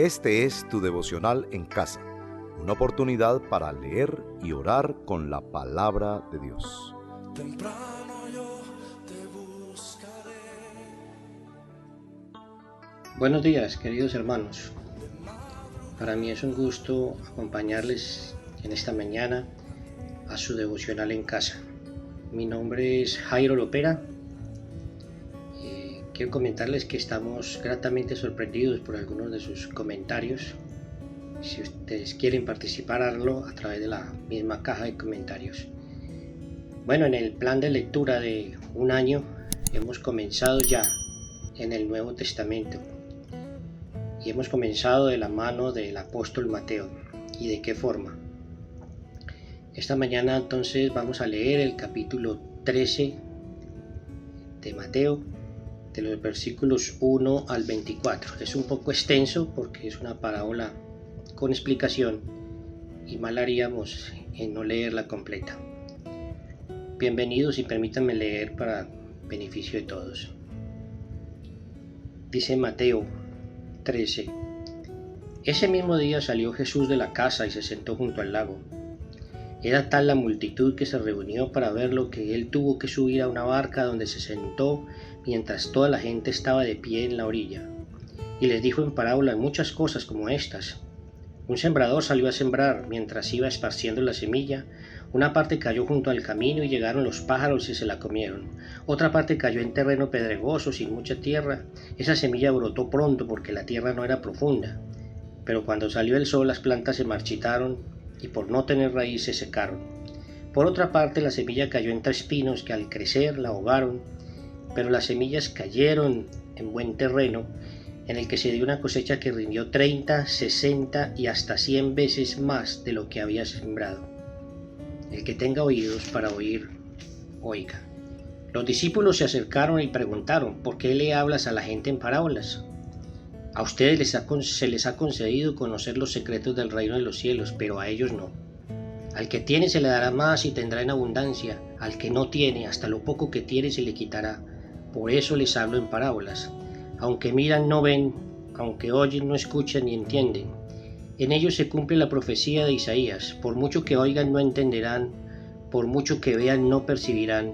Este es tu devocional en casa, una oportunidad para leer y orar con la palabra de Dios. Temprano yo te buscaré. Buenos días, queridos hermanos. Para mí es un gusto acompañarles en esta mañana a su devocional en casa. Mi nombre es Jairo Lopera. Quiero comentarles que estamos gratamente sorprendidos por algunos de sus comentarios. Si ustedes quieren participar, háganlo a través de la misma caja de comentarios. Bueno, en el plan de lectura de un año hemos comenzado ya en el Nuevo Testamento y hemos comenzado de la mano del apóstol Mateo. ¿Y de qué forma? Esta mañana entonces vamos a leer el capítulo 13 de Mateo, de los versículos 1 al 24. Es un poco extenso porque es una parábola con explicación y mal haríamos en no leerla completa. Bienvenidos y permítanme leer para beneficio de todos. Dice Mateo 13: Ese mismo día salió Jesús de la casa y se sentó junto al lago. Era tal la multitud que se reunió para verlo que él tuvo que subir a una barca donde se sentó mientras toda la gente estaba de pie en la orilla. Y les dijo en parábolas muchas cosas como estas. Un sembrador salió a sembrar. Mientras iba esparciendo la semilla, una parte cayó junto al camino y llegaron los pájaros y se la comieron. Otra parte cayó en terreno pedregoso sin mucha tierra. Esa semilla brotó pronto porque la tierra no era profunda. Pero cuando salió el sol las plantas se marchitaron y por no tener raíz se secaron. Por otra parte la semilla cayó entre espinos que al crecer la ahogaron, pero las semillas cayeron en buen terreno, en el que se dio una cosecha que rindió 30, 60 y hasta 100 veces más de lo que había sembrado. El que tenga oídos para oír, oiga. Los discípulos se acercaron y preguntaron: ¿por qué le hablas a la gente en parábolas? A ustedes se les ha concedido conocer los secretos del reino de los cielos, pero a ellos no. Al que tiene se le dará más y tendrá en abundancia. Al que no tiene, hasta lo poco que tiene se le quitará. Por eso les hablo en parábolas. Aunque miran no ven, aunque oyen no escuchan ni entienden. En ellos se cumple la profecía de Isaías: por mucho que oigan no entenderán, por mucho que vean no percibirán,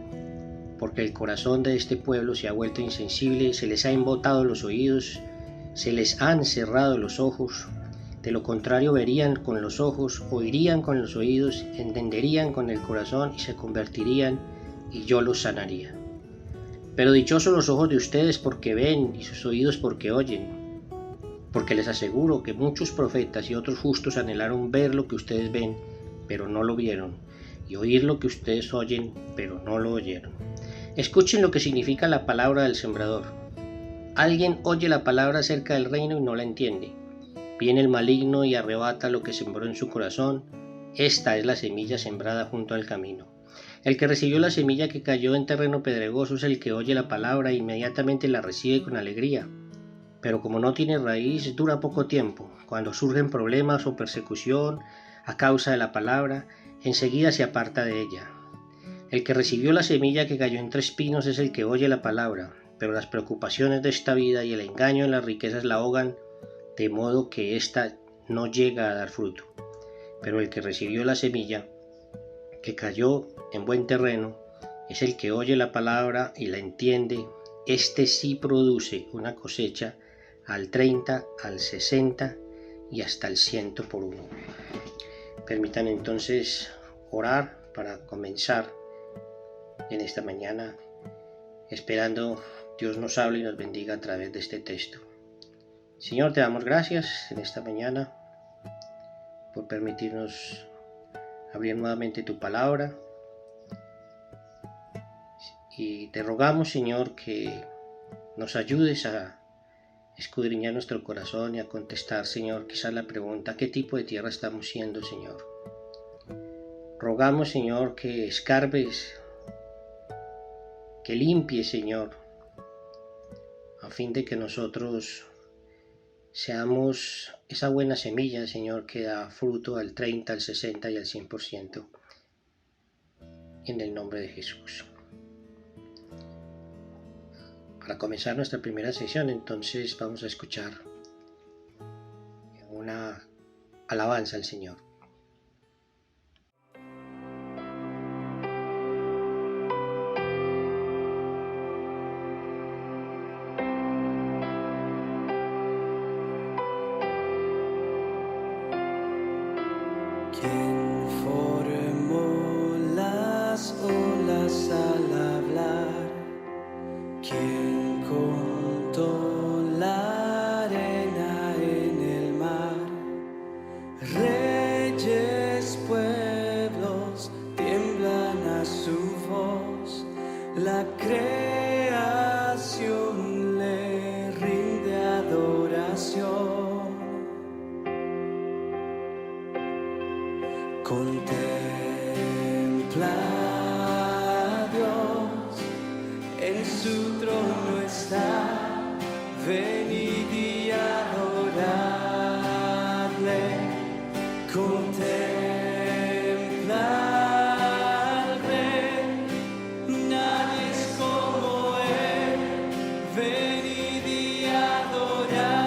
porque el corazón de este pueblo se ha vuelto insensible, se les ha embotado los oídos, se les han cerrado los ojos. De lo contrario verían con los ojos, oirían con los oídos, entenderían con el corazón y se convertirían y yo los sanaría. Pero dichosos los ojos de ustedes porque ven y sus oídos porque oyen. Porque les aseguro que muchos profetas y otros justos anhelaron ver lo que ustedes ven, pero no lo vieron, y oír lo que ustedes oyen, pero no lo oyeron. Escuchen lo que significa la palabra del sembrador. Alguien oye la palabra acerca del reino y no la entiende. Viene el maligno y arrebata lo que sembró en su corazón. Esta es la semilla sembrada junto al camino. El que recibió la semilla que cayó en terreno pedregoso es el que oye la palabra e inmediatamente la recibe con alegría. Pero como no tiene raíz, dura poco tiempo. Cuando surgen problemas o persecución a causa de la palabra, enseguida se aparta de ella. El que recibió la semilla que cayó entre espinos es el que oye la palabra, pero las preocupaciones de esta vida y el engaño en las riquezas la ahogan, de modo que ésta no llega a dar fruto. Pero el que recibió la semilla que cayó en buen terreno es el que oye la palabra y la entiende. Este sí produce una cosecha al 30, al 60 y hasta el 100 por uno. Permitan entonces orar para comenzar en esta mañana, esperando Dios nos hable y nos bendiga a través de este texto. Señor, te damos gracias en esta mañana por permitirnos abrir nuevamente tu palabra. Y te rogamos, Señor, que nos ayudes a escudriñar nuestro corazón y a contestar, Señor, quizás la pregunta: ¿qué tipo de tierra estamos siendo, Señor? Rogamos, Señor, que escarbes, que limpies, Señor, a fin de que nosotros seamos esa buena semilla, Señor, que da fruto al 30, al 60 y al 100%. En el nombre de Jesús. Para comenzar nuestra primera sesión, entonces vamos a escuchar Alabanza al Señor. ¿Quién formó las olas al hablar? ¿Quién contó la arena en el mar? Reyes, pueblos tiemblan a su voz, la creación le rinde adoración. Contempla a Dios, en su trono está, venid y adoradle. Contempla al Rey, nadie es como Él, venid y adoradle.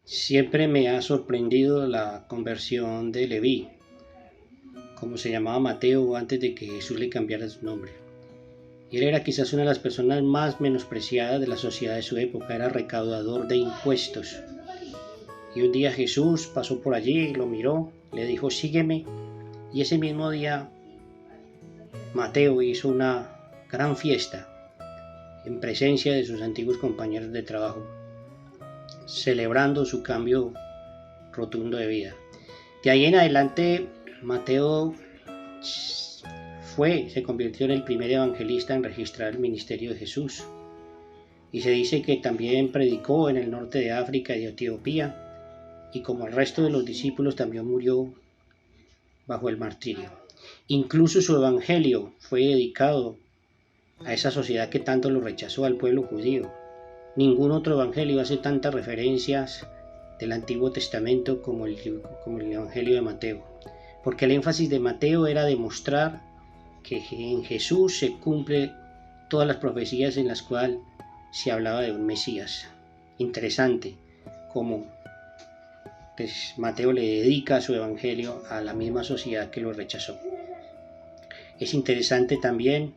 Siempre me ha sorprendido la conversión de Leví, como se llamaba Mateo antes de que Jesús le cambiara su nombre. Él era quizás una de las personas más menospreciadas de la sociedad de su época, era recaudador de impuestos. Y un día Jesús pasó por allí, lo miró, le dijo, sígueme, y ese mismo día Mateo hizo una gran fiesta en presencia de sus antiguos compañeros de trabajo, celebrando su cambio rotundo de vida. De ahí en adelante, Mateo se convirtió en el primer evangelista en registrar el ministerio de Jesús. Y se dice que también predicó en el norte de África y Etiopía, y como el resto de los discípulos también murió bajo el martirio. Incluso su evangelio fue dedicado a esa sociedad que tanto lo rechazó, al pueblo judío. Ningún otro evangelio hace tantas referencias del Antiguo Testamento como el evangelio de Mateo, porque el énfasis de Mateo era demostrar que en Jesús se cumple todas las profecías en las cuales se hablaba de un Mesías. Interesante como Mateo le dedica su evangelio a la misma sociedad que lo rechazó. Es interesante también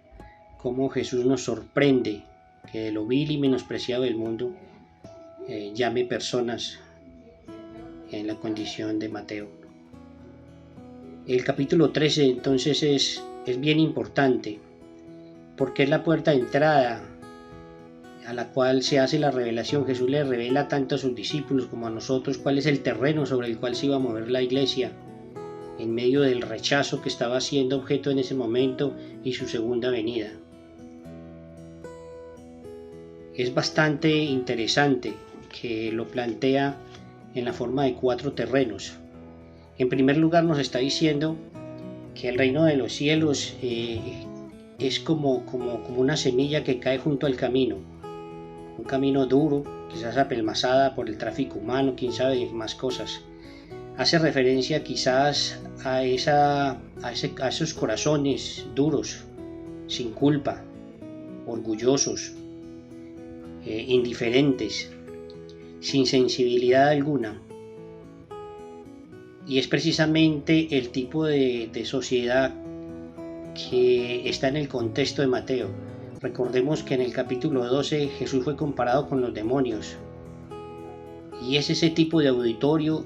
cómo Jesús nos sorprende que de lo vil y menospreciado del mundo llame personas en la condición de Mateo. El capítulo 13 entonces es bien importante porque es la puerta de entrada a la cual se hace la revelación. Jesús le revela tanto a sus discípulos como a nosotros cuál es el terreno sobre el cual se iba a mover la iglesia en medio del rechazo que estaba siendo objeto en ese momento y su segunda venida. Es bastante interesante que lo plantea en la forma de 4 terrenos. En primer lugar nos está diciendo que el reino de los cielos es como una semilla que cae junto al camino. Un camino duro, quizás apelmazada por el tráfico humano, quién sabe más cosas. Hace referencia quizás a esos corazones duros, sin culpa, orgullosos, indiferentes, sin sensibilidad alguna. Y es precisamente el tipo de sociedad que está en el contexto de Mateo. Recordemos que en el capítulo 12 Jesús fue comparado con los demonios. Y es ese tipo de auditorio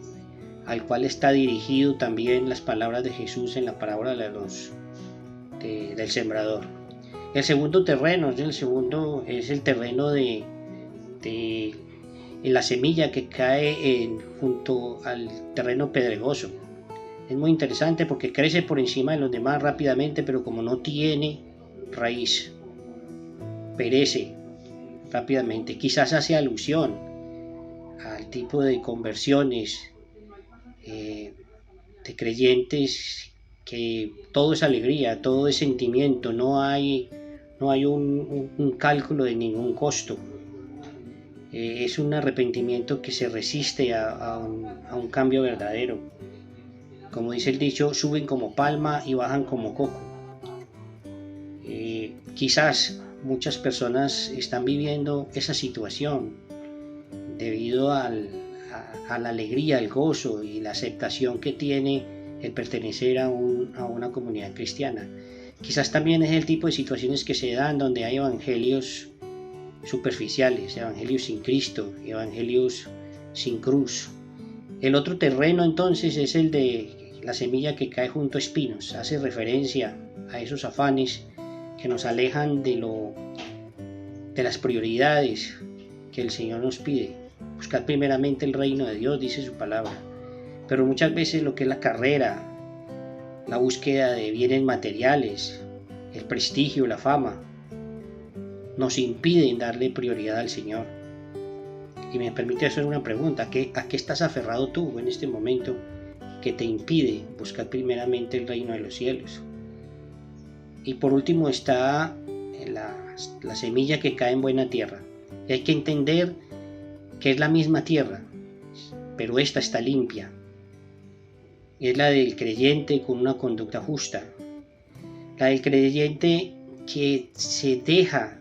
al cual está dirigido también las palabras de Jesús en la parábola del sembrador. El segundo terreno es el terreno de la semilla que cae junto al terreno pedregoso. Es muy interesante porque crece por encima de los demás rápidamente, pero como no tiene raíz, perece rápidamente. Quizás hace alusión al tipo de conversiones de creyentes que todo es alegría, todo es sentimiento, no hay un cálculo de ningún costo. Es un arrepentimiento que se resiste a un cambio verdadero. Como dice el dicho, suben como palma y bajan como coco. Quizás muchas personas están viviendo esa situación debido a la alegría, al gozo y la aceptación que tiene el pertenecer a una comunidad cristiana. Quizás también es el tipo de situaciones que se dan donde hay evangelios superficiales, evangelios sin Cristo, evangelios sin cruz. El otro terreno entonces es el de la semilla que cae junto a espinos. Hace referencia a esos afanes que nos alejan de las prioridades que el Señor nos pide. Buscar primeramente el reino de Dios, dice su palabra. Pero muchas veces lo que es la carrera, la búsqueda de bienes materiales, el prestigio, la fama, nos impiden darle prioridad al Señor. Y me permite hacer una pregunta: ¿a qué estás aferrado tú en este momento que te impide buscar primeramente el reino de los cielos? Y por último está la semilla que cae en buena tierra. Y hay que entender que es la misma tierra, pero esta está limpia. Es la del creyente con una conducta justa, la del creyente que se deja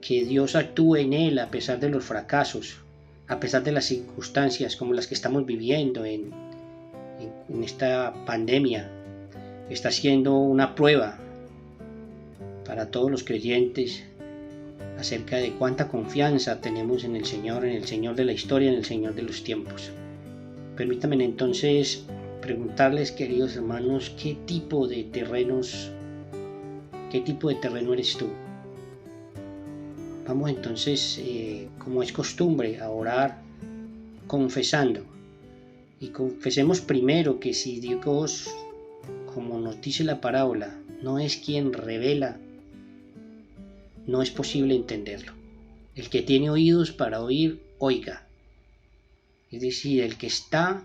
que Dios actúe en él a pesar de los fracasos, a pesar de las circunstancias como las que estamos viviendo en esta pandemia. Está siendo una prueba para todos los creyentes acerca de cuánta confianza tenemos en el Señor de la historia, en el Señor de los tiempos. Permítanme entonces preguntarles, queridos hermanos, ¿qué tipo de terreno eres tú? Vamos entonces, como es costumbre, a orar confesando. Y confesemos primero que si Dios, como nos dice la parábola, no es quien revela, no es posible entenderlo. El que tiene oídos para oír, oiga. Es decir, el que está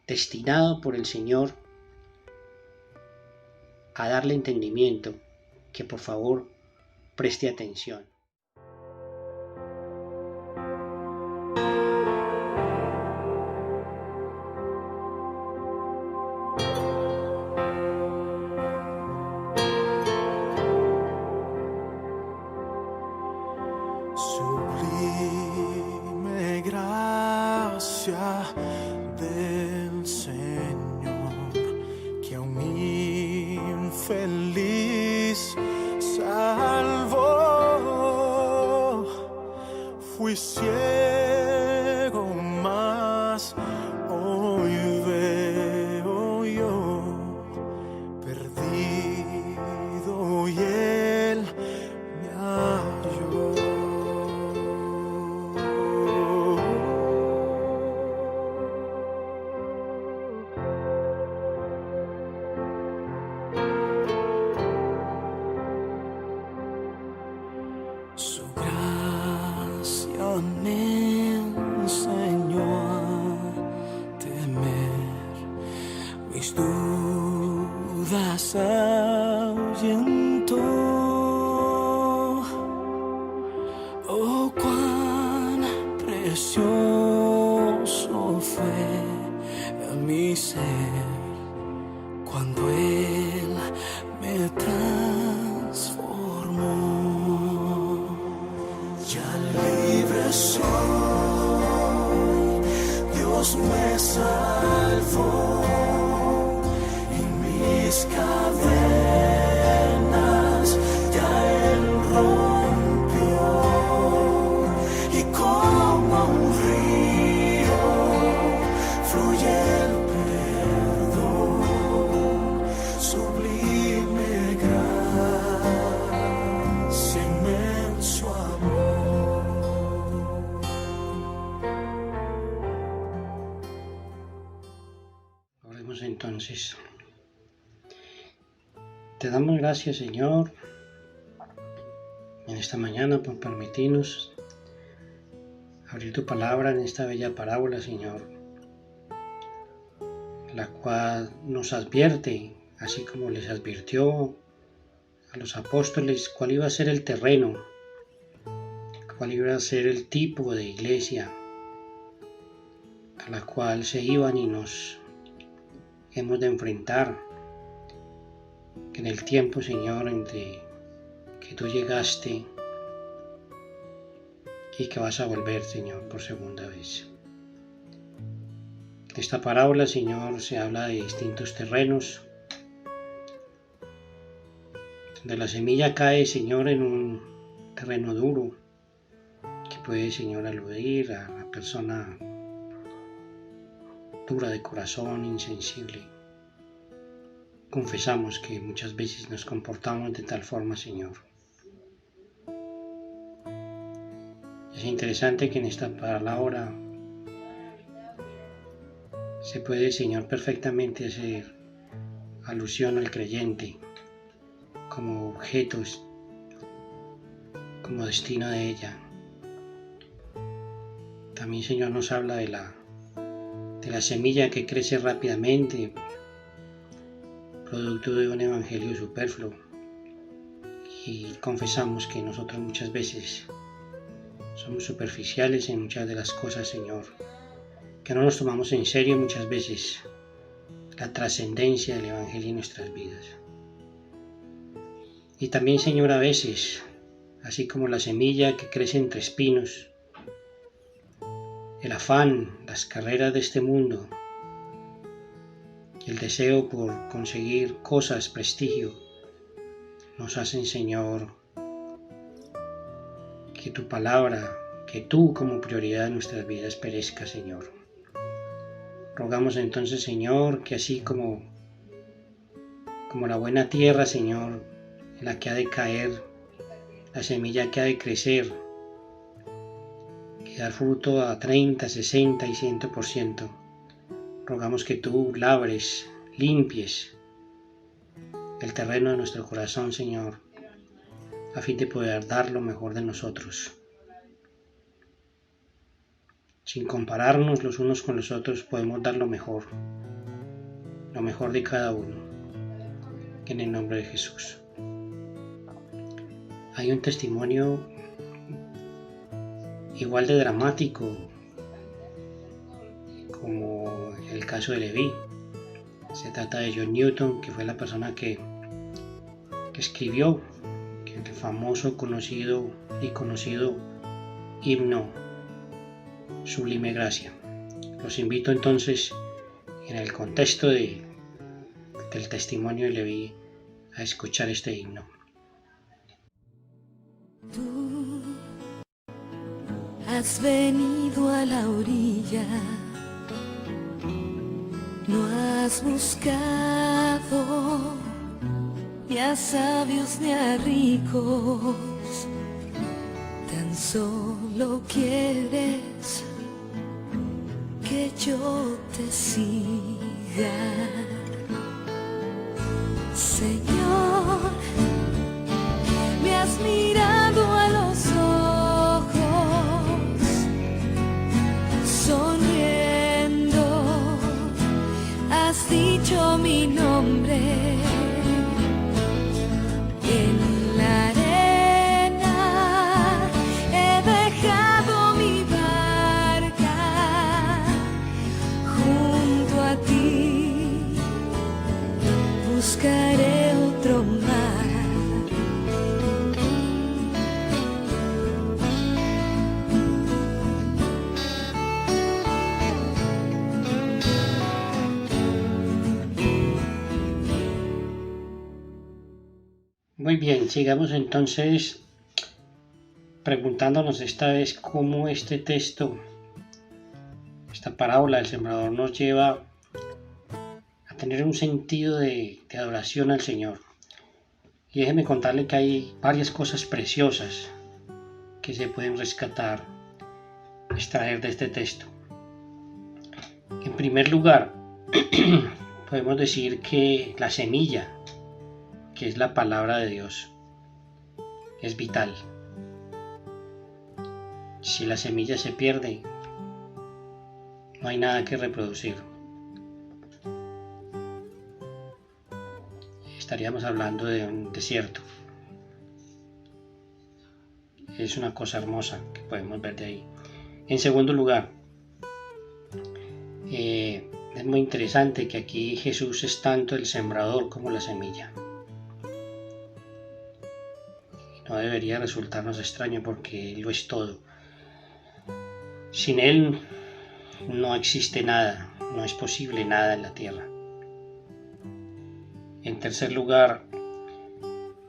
destinado por el Señor a darle entendimiento, que por favor preste atención. Sublime gracia del Señor, que a un infeliz salvó. Fui ciego, mas hoy veo yo, perdido, y Él me halló. Su gracia me enseñó a temer, mis dudas ahuyentó. Oh, cuán precioso fue mi ser cuando Él me transformó. Ya libre soy Dios me salvó y mis cadenas ya Él rompió, y como un río fluye el perdón, sublime gracia, inmenso amor. Oremos entonces. Te damos gracias, Señor, en esta mañana por permitirnos abrir tu palabra en esta bella parábola, Señor, la cual nos advierte, así como les advirtió a los apóstoles, cuál iba a ser el terreno, cuál iba a ser el tipo de iglesia a la cual se iban y nos hemos de enfrentar, que en el tiempo, Señor, entre que tú llegaste y que vas a volver, Señor, por segunda vez. En esta parábola, Señor, se habla de distintos terrenos, donde la semilla cae, Señor, en un terreno duro, que puede, Señor, aludir a la persona dura de corazón, insensible. Confesamos que muchas veces nos comportamos de tal forma, Señor. Es interesante que en esta palabra se puede, Señor, perfectamente hacer alusión al creyente como objetos, como destino de ella. También, Señor, nos habla de la semilla que crece rápidamente, producto de un evangelio superfluo, y confesamos que nosotros muchas veces somos superficiales en muchas de las cosas, Señor, que no nos tomamos en serio muchas veces la trascendencia del evangelio en nuestras vidas. Y también, Señor, a veces, así como la semilla que crece entre espinos, el afán, las carreras de este mundo, el deseo por conseguir cosas, prestigio, nos hacen, Señor, que tu palabra, que tú como prioridad en nuestras vidas perezca, Señor. Rogamos entonces, Señor, que así como la buena tierra, Señor, en la que ha de caer la semilla que ha de crecer, que dar fruto a 30, 60 y 100%, rogamos que tú labres, limpies el terreno de nuestro corazón, Señor, a fin de poder dar lo mejor de nosotros. Sin compararnos los unos con los otros, podemos dar lo mejor de cada uno, en el nombre de Jesús. Hay un testimonio igual de dramático como el caso de Leví. Se trata de John Newton, que fue la persona que escribió el famoso, conocido himno Sublime Gracia. Los invito entonces, en el contexto del testimonio de Leví, a escuchar este himno. Tú has venido a la orilla, no has buscado ni a sabios ni a ricos, tan solo quieres que yo te siga. Señor, me has mirado a los ojos, sonriendo, has dicho mi nombre. En la arena he dejado mi barca, junto a ti buscaré otro mar. Muy bien, sigamos entonces preguntándonos esta vez cómo este texto, esta parábola del sembrador nos lleva a tener un sentido de adoración al Señor. Y déjeme contarle que hay varias cosas preciosas que se pueden rescatar, extraer de este texto. En primer lugar, podemos decir que la semilla, que es la palabra de Dios, es vital. Si la semilla se pierde, no hay nada que reproducir. Estaríamos hablando de un desierto. Es una cosa hermosa que podemos ver de ahí. En segundo lugar, es muy interesante que aquí Jesús es tanto el sembrador como la semilla. No debería resultarnos extraño porque Él lo es todo. Sin Él no existe nada, no es posible nada en la tierra. En tercer lugar,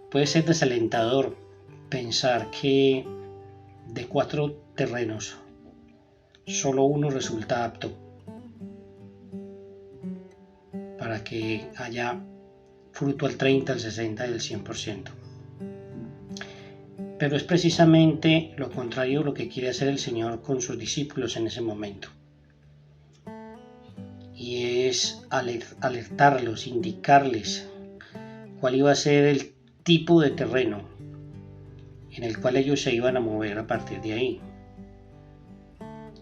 puede ser desalentador pensar que de 4 terrenos, solo uno resulta apto para que haya fruto al 30, al 60 y al 100%. Pero es precisamente lo contrario de lo que quiere hacer el Señor con sus discípulos en ese momento. Y es alertarlos, indicarles cuál iba a ser el tipo de terreno en el cual ellos se iban a mover a partir de ahí,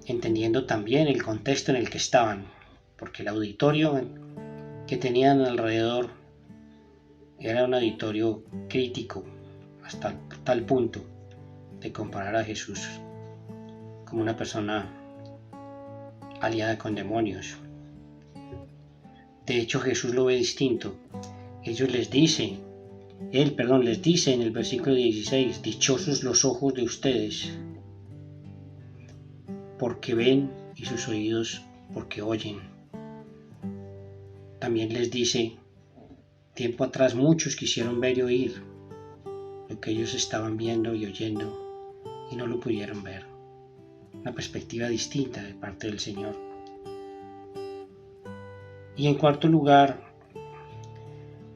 entendiendo también el contexto en el que estaban, porque el auditorio que tenían alrededor era un auditorio crítico, hasta tal punto de comparar a Jesús como una persona aliada con demonios. De hecho, Jesús lo ve distinto. Él les dice en el versículo 16, dichosos los ojos de ustedes, porque ven, y sus oídos porque oyen. También les dice, tiempo atrás muchos quisieron ver y oír lo que ellos estaban viendo y oyendo y no lo pudieron ver. Una perspectiva distinta de parte del Señor. Y en cuarto lugar,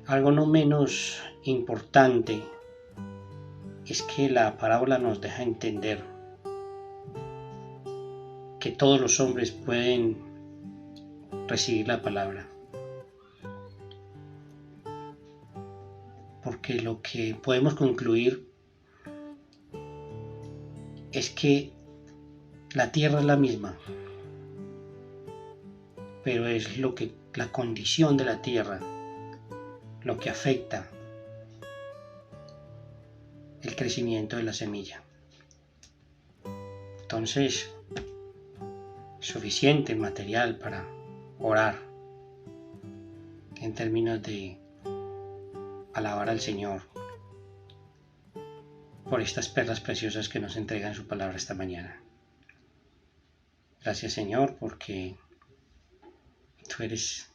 algo no menos importante es que la parábola nos deja entender que todos los hombres pueden recibir la palabra. Porque lo que podemos concluir es que la tierra es la misma, pero es la condición de la tierra lo que afecta el crecimiento de la semilla. Entonces, suficiente material para orar en términos de alabar al Señor por estas perlas preciosas que nos entrega en su palabra esta mañana. Gracias, Señor, porque tú eres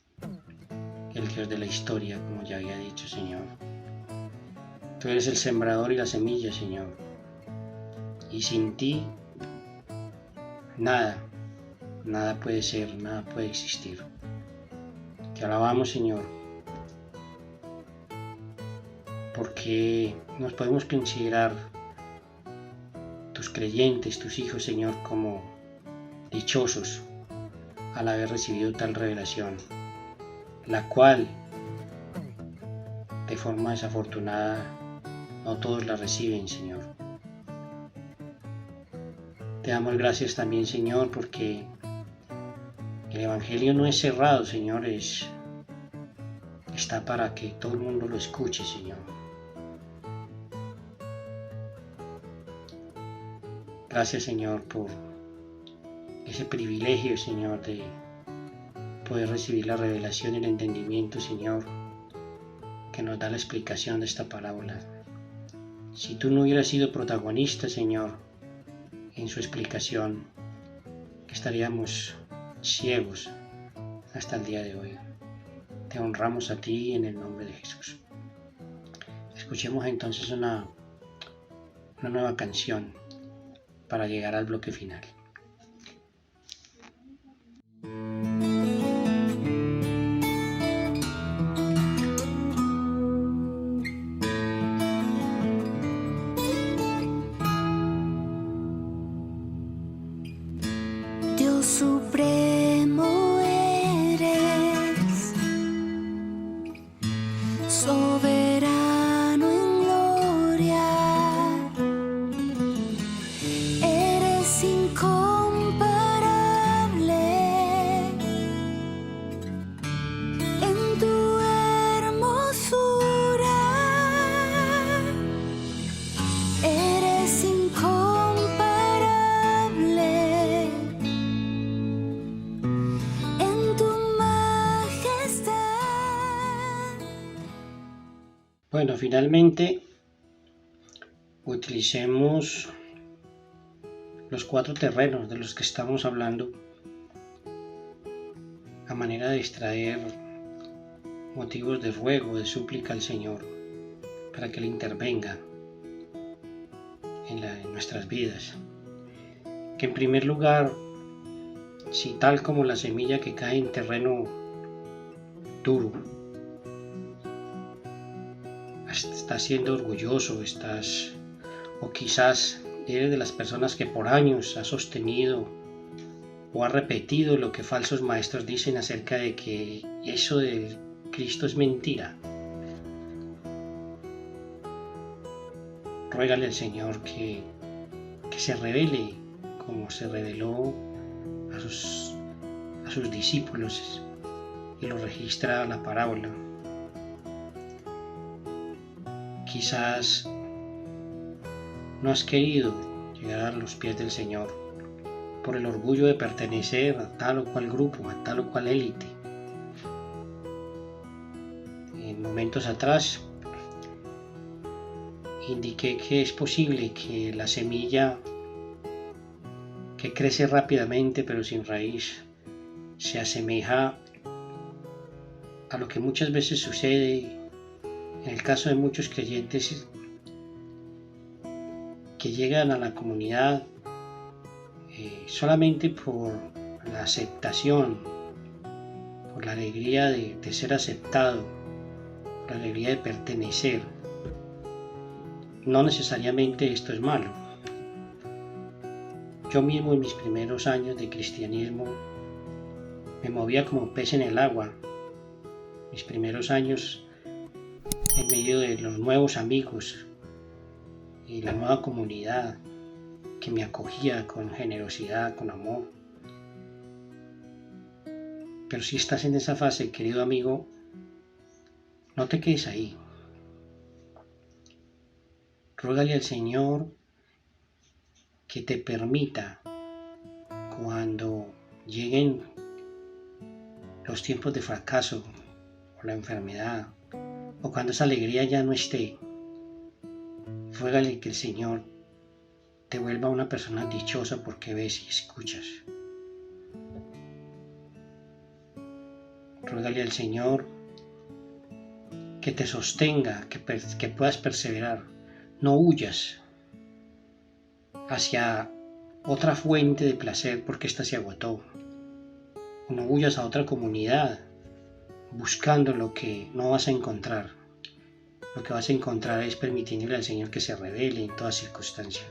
el Dios de la historia, como ya había dicho, Señor. Tú eres el sembrador y la semilla, Señor. Y sin ti, nada puede ser, nada puede existir. Te alabamos, Señor, porque nos podemos considerar tus creyentes, tus hijos, Señor, como dichosos al haber recibido tal revelación, la cual de forma desafortunada no todos la reciben, Señor. Te damos gracias también, Señor, porque el Evangelio no es cerrado, Señor, está para que todo el mundo lo escuche, Señor. Gracias, Señor, por ese privilegio, Señor, de poder recibir la revelación y el entendimiento, Señor, que nos da la explicación de esta parábola. Si tú no hubieras sido protagonista, Señor, en su explicación, estaríamos ciegos hasta el día de hoy. Te honramos a ti en el nombre de Jesús. Escuchemos entonces una nueva canción para llegar al bloque final. Dios supremo eres, soberano en gloria, eres incomparable en tu hermosura, eres incomparable en tu majestad. Bueno, finalmente utilicemos los 4 terrenos de los que estamos hablando a manera de extraer motivos de ruego, de súplica al Señor para que Él intervenga en nuestras vidas. Que en primer lugar, si tal como la semilla que cae en terreno duro, estás siendo orgulloso, o quizás eres de las personas que por años ha sostenido o ha repetido lo que falsos maestros dicen acerca de que eso de Cristo es mentira. Ruégale al Señor que se revele como se reveló a sus discípulos y lo registra la parábola. Quizás no has querido llegar a los pies del Señor por el orgullo de pertenecer a tal o cual grupo, a tal o cual élite. En momentos atrás indiqué que es posible que la semilla que crece rápidamente pero sin raíz se asemeja a lo que muchas veces sucede en el caso de muchos creyentes que llegan a la comunidad solamente por la aceptación, por la alegría de ser aceptado, por la alegría de pertenecer. No necesariamente esto es malo. Yo mismo en mis primeros años de cristianismo me movía como pez en el agua. Mis primeros años en medio de los nuevos amigos y la nueva comunidad que me acogía con generosidad, con amor. Pero si estás en esa fase, querido amigo, no te quedes ahí. Ruégale al Señor que te permita, cuando lleguen los tiempos de fracaso o la enfermedad, o cuando esa alegría ya no esté, ruégale que el Señor te vuelva una persona dichosa porque ves y escuchas. Ruégale al Señor que te sostenga, que puedas perseverar. No huyas hacia otra fuente de placer porque ésta se agotó. No huyas a otra comunidad buscando lo que no vas a encontrar. Lo que vas a encontrar es permitiéndole al Señor que se revele en toda circunstancia.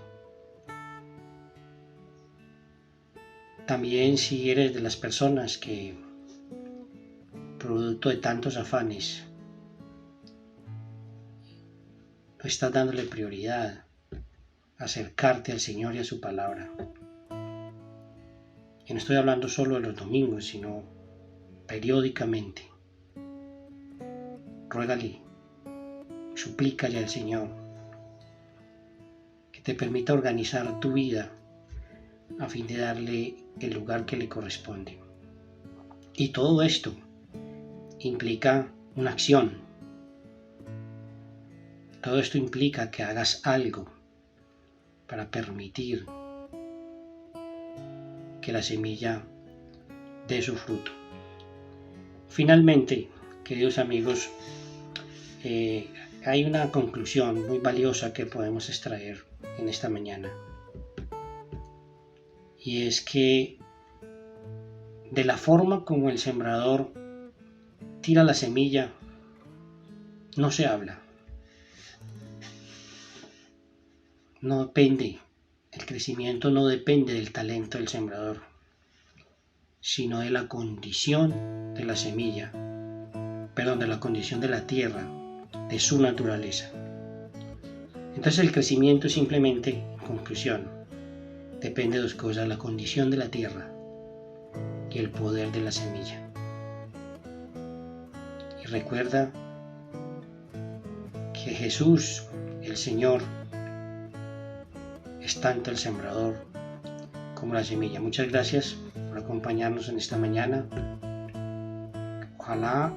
También si eres de las personas que, producto de tantos afanes, no estás dándole prioridad a acercarte al Señor y a su palabra. Y no estoy hablando solo de los domingos, sino periódicamente. Ruégale, suplícale al Señor que te permita organizar tu vida a fin de darle el lugar que le corresponde. Y todo esto implica una acción. Todo esto implica que hagas algo para permitir que la semilla dé su fruto. Finalmente, queridos amigos, hay una conclusión muy valiosa que podemos extraer en esta mañana. Y es que de la forma como el sembrador tira la semilla, no se habla. No depende, el crecimiento no depende del talento del sembrador, sino de la condición de la semilla, de la condición de la tierra, de su naturaleza. Entonces el crecimiento simplemente, en conclusión, depende de dos cosas: la condición de la tierra y el poder de la semilla. Y recuerda que Jesús, el Señor, es tanto el sembrador como la semilla. Muchas gracias por acompañarnos en esta mañana. Ojalá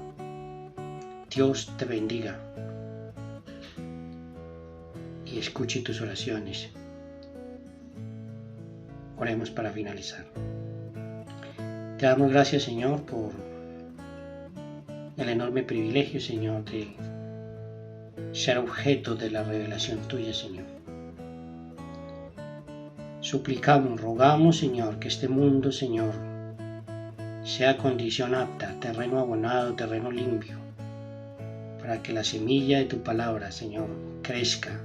Dios te bendiga y escuche tus oraciones. Oremos para finalizar. Te damos gracias, Señor, por el enorme privilegio, Señor, de ser objeto de la revelación tuya, Señor. Suplicamos, rogamos, Señor, que este mundo, Señor, sea condición apta, terreno abonado, terreno limpio, para que la semilla de tu palabra, Señor, crezca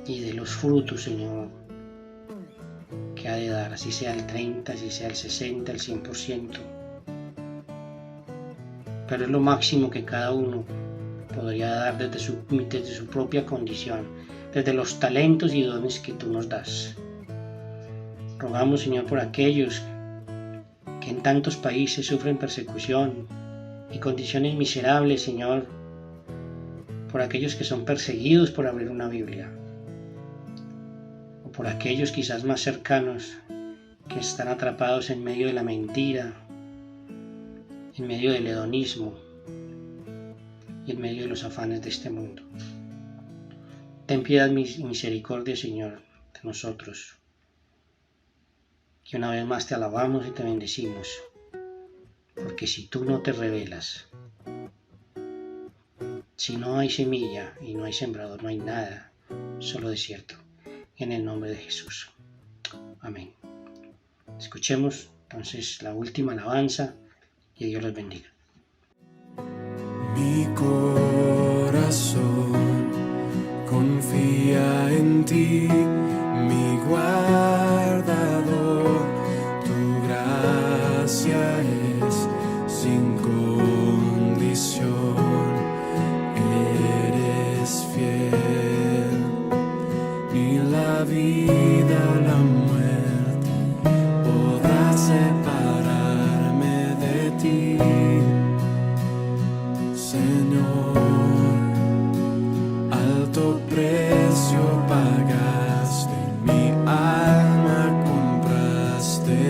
y de los frutos, Señor, que ha de dar, así sea el 30, así sea el 60, el 100%. Pero es lo máximo que cada uno podría dar desde su propia condición, desde los talentos y dones que tú nos das. Rogamos, Señor, por aquellos que en tantos países sufren persecución y condiciones miserables, Señor, por aquellos que son perseguidos por abrir una Biblia, o por aquellos quizás más cercanos que están atrapados en medio de la mentira, en medio del hedonismo y en medio de los afanes de este mundo. Ten piedad y misericordia, Señor, de nosotros, que una vez más te alabamos y te bendecimos, porque si tú no te revelas, si no hay semilla y no hay sembrador, no hay nada, solo desierto. En el nombre de Jesús. Amén. Escuchemos entonces la última alabanza y Dios los bendiga. Mi corazón confía en ti, mi guardador, tu gracia es sin condición, eres fiel, ni la vida o la muerte podrá separarme de ti, Señor. Alto precio pagaste, mi alma compraste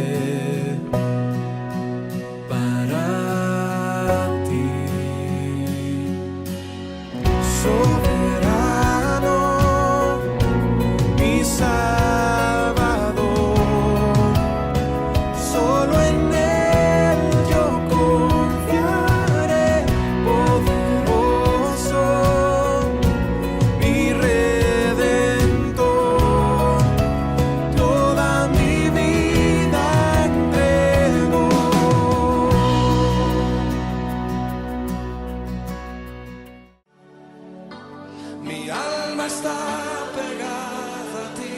para ti. Soberano, mi Salvador, solo en Él yo confiaré, poderoso, mi Redentor, toda mi vida entrego. Mi alma está pegada a ti,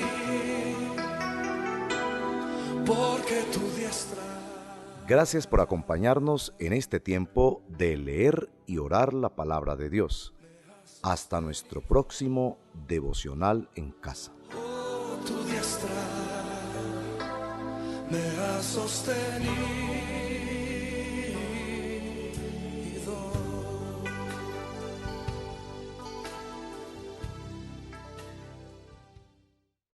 porque tu diestra. Gracias por acompañarnos en este tiempo de leer y orar la palabra de Dios. Hasta nuestro próximo devocional en casa. Tu diestra me ha sostenido.